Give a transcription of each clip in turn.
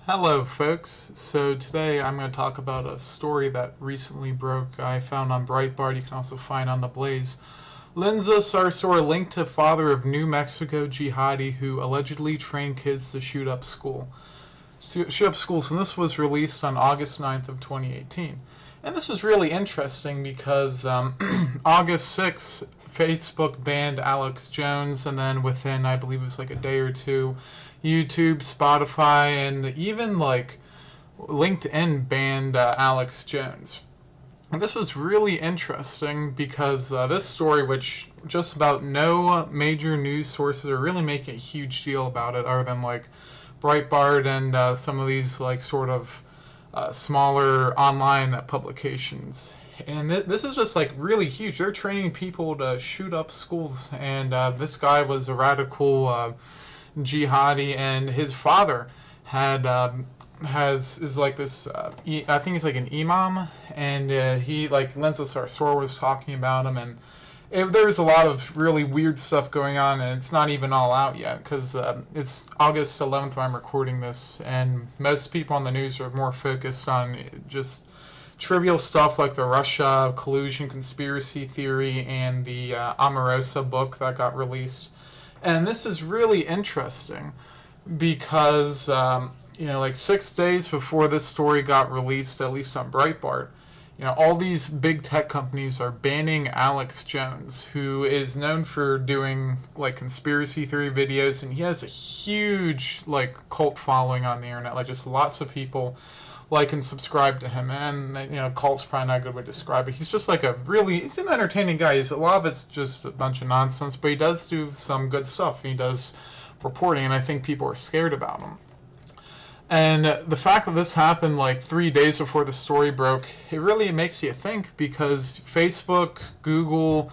Hello, folks. So today I'm going to talk about a story that recently broke. I found on Breitbart. You can also find on The Blaze. Linza Sarsour linked to father of New Mexico jihadi who allegedly trained kids to shoot up schools. And this was released on August 9th of 2018. And this is really interesting because August 6th, Facebook banned Alex Jones, and then within, I believe it was like a day or two, YouTube, Spotify, and even like LinkedIn banned Alex Jones. And this was really interesting because this story, which just about no major news sources are really making a huge deal about it, other than like Breitbart and some of these like sort of smaller online publications. And this is just like really huge. They're training people to shoot up schools, and this guy was a radical jihadi, and his father is like this. I think he's like an imam, and he like Linza Sarsour was talking about him, and there's a lot of really weird stuff going on, and it's not even all out yet because it's August 11th when I'm recording this, and most people on the news are more focused on just trivial stuff like the Russia collusion conspiracy theory and the Omarosa book that got released. And this is really interesting because, like 6 days before this story got released, at least on Breitbart, all these big tech companies are banning Alex Jones, who is known for doing like conspiracy theory videos, and he has a huge like cult following on the internet, like just lots of people like and subscribe to him. And cult's probably not a good way to describe it. He's just like he's an entertaining guy. A lot of it's just a bunch of nonsense, but he does do some good stuff. He does reporting, and I think people are scared about him. And the fact that this happened like 3 days before the story broke, it really makes you think, because Facebook, Google,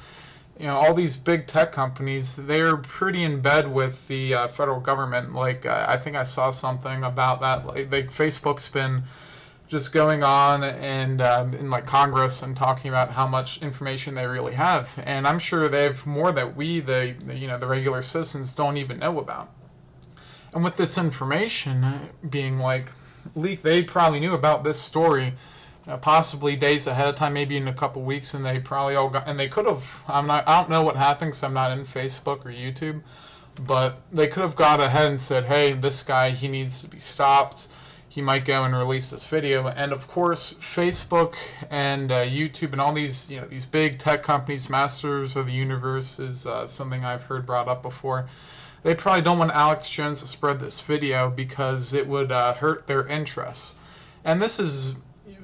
all these big tech companies, they're pretty in bed with the federal government. Like, I think I saw something about that. Like Facebook's been just going on and in like Congress and talking about how much information they really have. And I'm sure they have more that we, the regular citizens, don't even know about. And with this information being like leaked, they probably knew about this story possibly days ahead of time, maybe in a couple weeks, and they probably all got, and they could have, I don't know what happened because I'm not in Facebook or YouTube, but they could have got ahead and said, hey, this guy, he needs to be stopped. He might go and release this video. And of course, Facebook and YouTube and all these, these big tech companies, masters of the universe is something I've heard brought up before. They probably don't want Alex Jones to spread this video because it would hurt their interests. And this is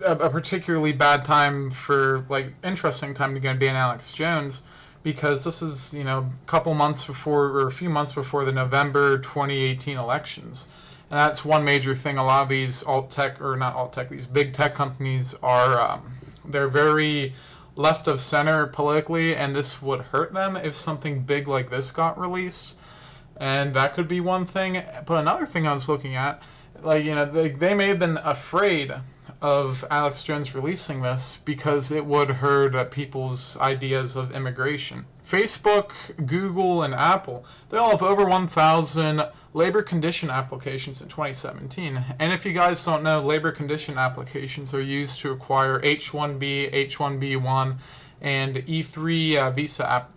a particularly bad time for, like, interesting time to go and ban Alex Jones, because this is, a couple months before, or a few months before the November 2018 elections. And that's one major thing. A lot of these these big tech companies are, they're very left of center politically, and this would hurt them if something big like this got released. And that could be one thing. But another thing I was looking at, they may have been afraid of Alex Jones releasing this because it would hurt people's ideas of immigration. Facebook, Google, and Apple, they all have over 1,000 labor condition applications in 2017. And if you guys don't know, labor condition applications are used to acquire H-1B, H-1B1, and E3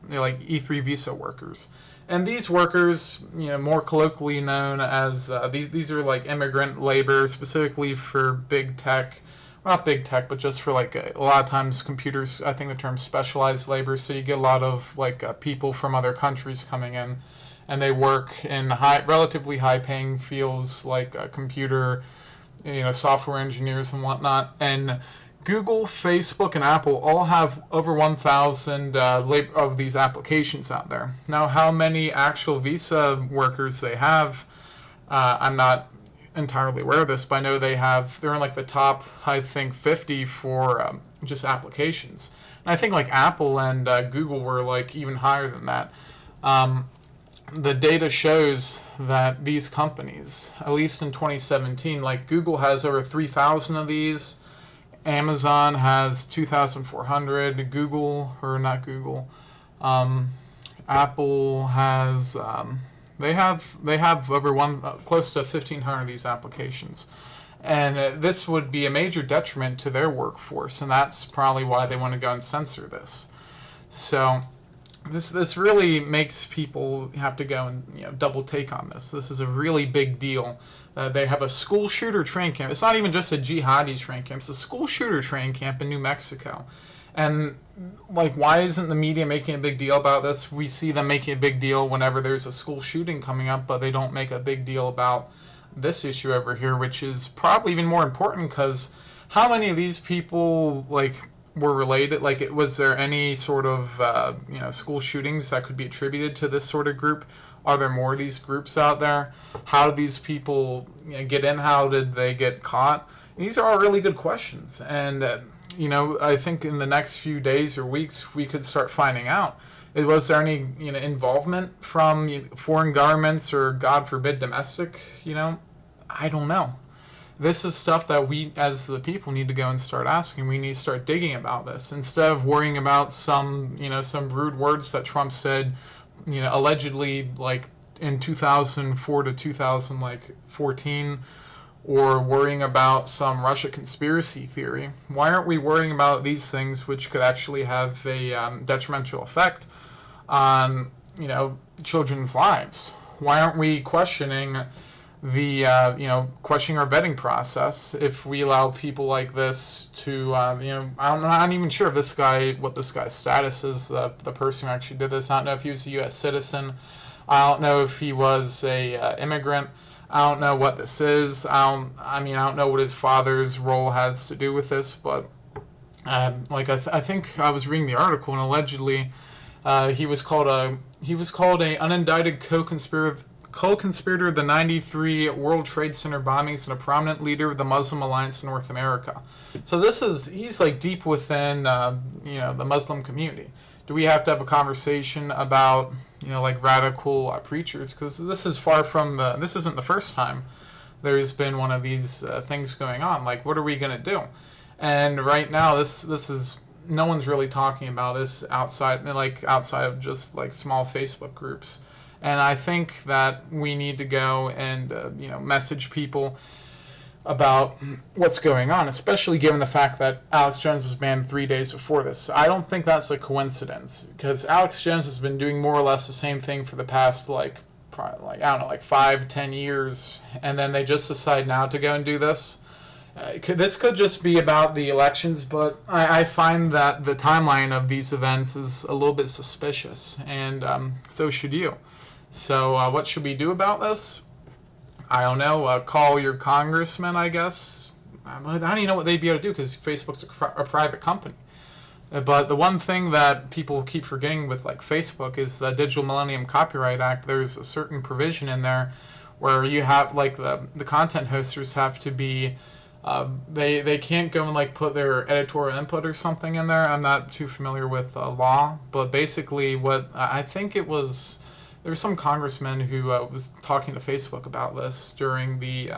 E3 visa workers. And these workers, more colloquially known as, these are like immigrant labor, specifically for big tech. Well, not big tech, but just for like a lot of times computers, I think the term specialized labor. So you get a lot of like people from other countries coming in, and they work in relatively high paying fields like computer, software engineers and whatnot. And Google, Facebook, and Apple all have over 1,000 of these applications out there. Now, how many actual visa workers they have, I'm not entirely aware of this, but I know they're in like the top, I think, 50 for just applications. And I think like Apple and Google were like even higher than that. The data shows that these companies, at least in 2017, like Google has over 3,000 of these. Amazon has 2,400. Apple has They have over close to 1,500 of these applications, and this would be a major detriment to their workforce, and that's probably why they want to go and censor this. So this really makes people have to go and double take on this. This is a really big deal. They have a school shooter training camp. It's not even just a jihadi training camp. It's a school shooter training camp in New Mexico. And like, why isn't the media making a big deal about this? We see them making a big deal whenever there's a school shooting coming up, but they don't make a big deal about this issue over here, which is probably even more important, because how many of these people were related? Was there any sort of school shootings that could be attributed to this sort of group? Are there more of these groups out there? How did these people get in? How did they get caught? These are all really good questions, and I think in the next few days or weeks we could start finding out. Was there any involvement from foreign governments, or God forbid domestic? I don't know. This is stuff that we as the people need to go and start asking. We need to start digging about this instead of worrying about some rude words that Trump said allegedly in 2004 to 2014, or worrying about some Russia conspiracy theory. Why aren't we worrying about these things, which could actually have a detrimental effect on children's lives? Why aren't we questioning questioning our vetting process if we allow people like this to I'm not even sure if what this guy's status is, the person who actually did this. I don't know if he was a U.S. citizen. I don't know if he was a immigrant. I don't know what this is. I don't know what his father's role has to do with this, but I think I was reading the article, and allegedly he was called a unindicted co-conspirator of the 93 World Trade Center bombings and a prominent leader of the Muslim Alliance in North America. So he's deep within the Muslim community. Do we have to have a conversation about radical preachers? Because this isn't the first time there's been one of these things going on. What are we going to do? And right now this is, no one's really talking about this outside of just small Facebook groups. And I think that we need to go and message people about what's going on, especially given the fact that Alex Jones was banned 3 days before this. I don't think that's a coincidence, because Alex Jones has been doing more or less the same thing for the past 5-10 years, and then they just decide now to go and do this. This could just be about the elections, but I find that the timeline of these events is a little bit suspicious, and so should you. So what should we do about this? I don't know. Call your congressman, I guess. I don't even know what they'd be able to do, because Facebook's a private company. But the one thing that people keep forgetting with Facebook is the Digital Millennium Copyright Act. There's a certain provision in there where you have the content hosters have to be they can't go and put their editorial input or something in there. I'm not too familiar with law, but basically what I think it was. There was some congressman who was talking to Facebook about this during the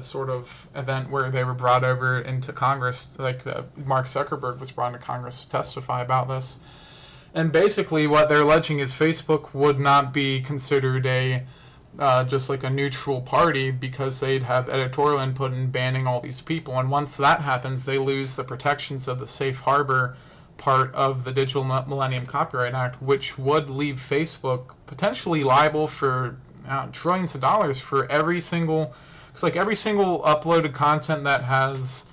sort of event where they were brought over into Congress. Mark Zuckerberg was brought into Congress to testify about this, and basically what they're alleging is Facebook would not be considered just a neutral party, because they'd have editorial input in banning all these people, and once that happens, they lose the protections of the safe harbor part of the Digital Millennium Copyright Act, which would leave Facebook potentially liable for trillions of dollars for every single uploaded content that has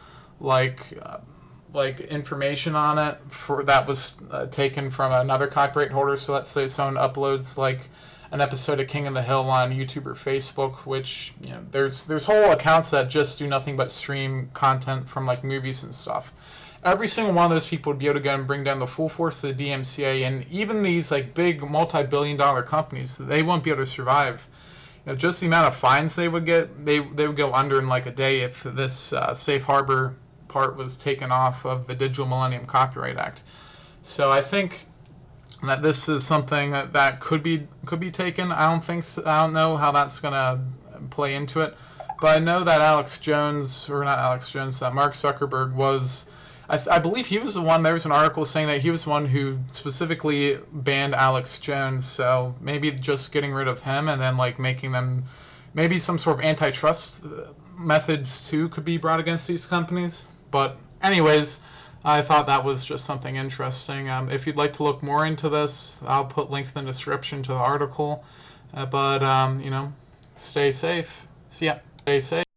information on it that was taken from another copyright holder. So let's say someone uploads an episode of King of the Hill on YouTube or Facebook, which there's whole accounts that just do nothing but stream content from movies and stuff. Every single one of those people would be able to go and bring down the full force of the DMCA, and even these big multi-billion-dollar companies, they won't be able to survive. Just the amount of fines they would get, they would go under in a day if this safe harbor part was taken off of the Digital Millennium Copyright Act. So I think that this is something that could be taken. I don't know how that's going to play into it, but I know that that Mark Zuckerberg was I believe he was the one. There was an article saying that he was the one who specifically banned Alex Jones. So maybe just getting rid of him and then like making them, maybe some sort of antitrust methods too could be brought against these companies. But anyways, I thought that was just something interesting. If you'd like to look more into this, I'll put links in the description to the article. But stay safe. See ya. Stay safe.